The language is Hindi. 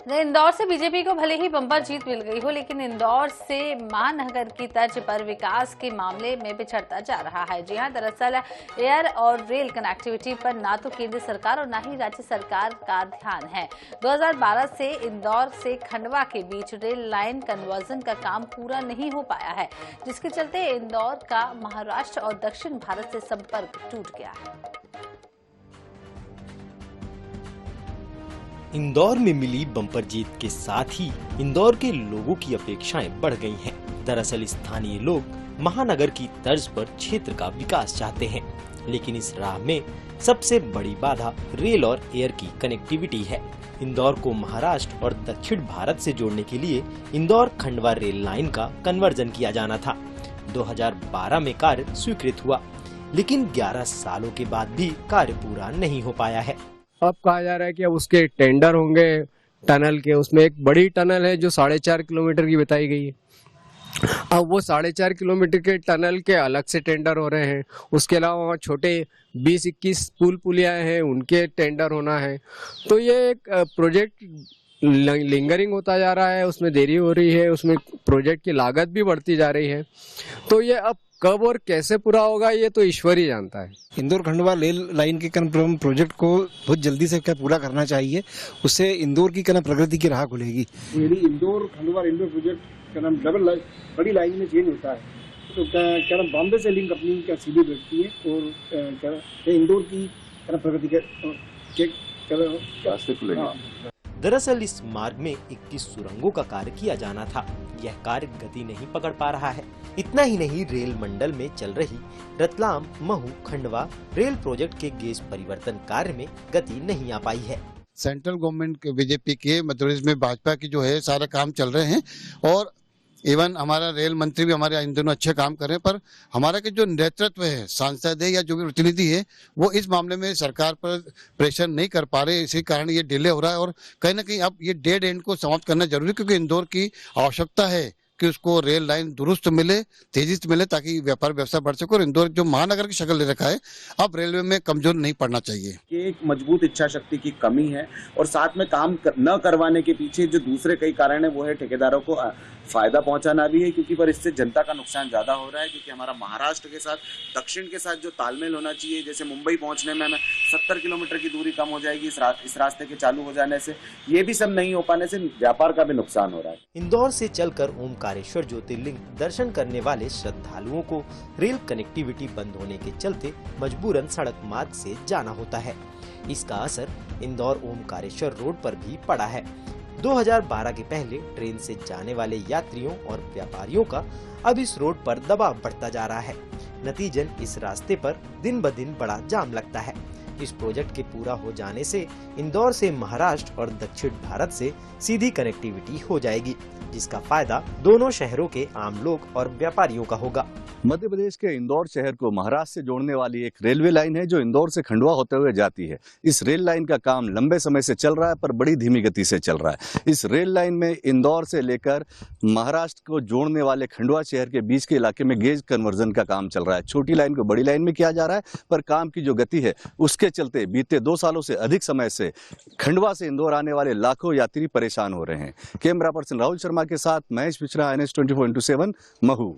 इंदौर से बीजेपी को भले ही बम्पर जीत मिल गई हो, लेकिन इंदौर से महानगर की तर्ज पर विकास के मामले में पिछड़ता जा रहा है। जी हां, दरअसल एयर और रेल कनेक्टिविटी पर ना तो केंद्र सरकार और ना ही राज्य सरकार का ध्यान है। 2012 से इंदौर से खंडवा के बीच रेल लाइन कन्वर्जन का काम पूरा नहीं हो पाया है, जिसके चलते इंदौर का महाराष्ट्र और दक्षिण भारत से संपर्क टूट गया है। इंदौर में मिली बम्पर जीत के साथ ही इंदौर के लोगों की अपेक्षाएं बढ़ गई हैं। दरअसल स्थानीय लोग महानगर की तर्ज पर क्षेत्र का विकास चाहते हैं, लेकिन इस राह में सबसे बड़ी बाधा रेल और एयर की कनेक्टिविटी है। इंदौर को महाराष्ट्र और दक्षिण भारत से जोड़ने के लिए इंदौर खंडवा रेल लाइन का कन्वर्जन किया जाना था। 2012 में कार्य स्वीकृत हुआ, लेकिन 11 सालों के बाद भी कार्य पूरा नहीं हो पाया है। अब कहा जा रहा है कि अब उसके टेंडर होंगे टनल के। उसमें एक बड़ी टनल है जो 4.5 किलोमीटर की बताई गई है। अब वो 4.5 किलोमीटर के टनल के अलग से टेंडर हो रहे हैं। उसके अलावा वहाँ छोटे 20-21 पुलियाँ हैं, उनके टेंडर होना है। तो ये एक प्रोजेक्ट लिंगरिंग होता जा रहा है, उसमें देरी हो रही है, उसमें प्रोजेक्ट की लागत भी बढ़ती जा रही है। तो ये अब कब और कैसे पूरा होगा ये तो ईश्वर ही जानता है। इंदौर खंडवा रेल लाइन के कन्फर्म प्रोजेक्ट को बहुत जल्दी से क्या पूरा करना चाहिए, उससे इंदौर की प्रगति की राह खुलेगी। यदि Indore Khandwa railway project double बड़ी लाइन में चेंज होता है तो क्या बॉम्बे से लिंक अपनी क्या सीधी बैठती है और क्या इंदौर की प्रगति के रास्ते खुलेंगे। दरअसल इस मार्ग में 21 सुरंगों का कार्य किया जाना था। यह कार्य गति नहीं पकड़ पा रहा है। इतना ही नहीं, रेल मंडल में चल रही रतलाम महू खंडवा रेल प्रोजेक्ट के गेज परिवर्तन कार्य में गति नहीं आ पाई है। सेंट्रल गवर्नमेंट के बीजेपी के, मध्य प्रदेश में भाजपा की जो है सारा काम चल रहे हैं और इवन हमारा रेल मंत्री भी हमारे इन दोनों अच्छे काम कर रहे हैं, पर हमारा के जो नेतृत्व है, सांसद है या जो भी प्रतिनिधि है, वो इस मामले में सरकार पर प्रेशर नहीं कर पा रहे। इसी कारण ये डिले हो रहा है और कहीं ना कहीं अब ये डेड एंड को समाप्त करना जरूरी है, क्योंकि इंदौर की आवश्यकता है कि उसको रेल लाइन दुरुस्त मिले, तेजी से मिले, ताकि व्यापार व्यवसाय बढ़ सके और इंदौर जो महानगर की शक्ल ले रखा है अब रेलवे में कमजोर नहीं पड़ना चाहिए। एक मजबूत इच्छा शक्ति की कमी है और साथ में काम न करवाने के पीछे जो दूसरे कई कारण है वो है ठेकेदारों को फायदा पहुंचाना भी है, क्योंकि पर इससे जनता का नुकसान ज्यादा हो रहा है। क्योंकि हमारा महाराष्ट्र के साथ दक्षिण के साथ जो तालमेल होना चाहिए, जैसे मुंबई पहुंचने में हमें 70 किलोमीटर की दूरी कम हो जाएगी इस रास्ते के चालू हो जाने से, ये भी सब नहीं हो पाने से व्यापार का भी नुकसान हो रहा है। इंदौर से चलकर ओमकारेश्वर ज्योतिर्लिंग दर्शन करने वाले श्रद्धालुओं को रेल कनेक्टिविटी बंद होने के चलते मजबूरन सड़क मार्ग से जाना होता है। इसका असर इंदौर ओमकारेश्वर रोड पर भी पड़ा है। 2012 के पहले ट्रेन से जाने वाले यात्रियों और व्यापारियों का अब इस रोड पर दबाव बढ़ता जा रहा है। नतीजन इस रास्ते पर दिन ब दिन बड़ा जाम लगता है। इस प्रोजेक्ट के पूरा हो जाने से इंदौर से महाराष्ट्र और दक्षिण भारत से सीधी कनेक्टिविटी हो जाएगी, जिसका फायदा दोनों शहरों के आम लोग और व्यापारियों का होगा। मध्य प्रदेश के इंदौर शहर को महाराष्ट्र से जोड़ने वाली एक रेलवे लाइन है जो इंदौर से खंडवा होते हुए जाती है। इस रेल लाइन का काम लंबे समय से चल रहा है, पर बड़ी धीमी गति से चल रहा है। इस रेल लाइन में इंदौर से लेकर महाराष्ट्र को जोड़ने वाले खंडवा शहर के बीच के इलाके में गेज कन्वर्जन का काम चल रहा है। छोटी लाइन को बड़ी लाइन में किया जा रहा है, पर काम की जो गति है उसके चलते बीते 2 सालों से अधिक समय से खंडवा से इंदौर आने वाले लाखों यात्री परेशान हो रहे हैं। कैमरा पर्सन राहुल शर्मा के साथ महेश मिश्रा, NH 24/7 महू।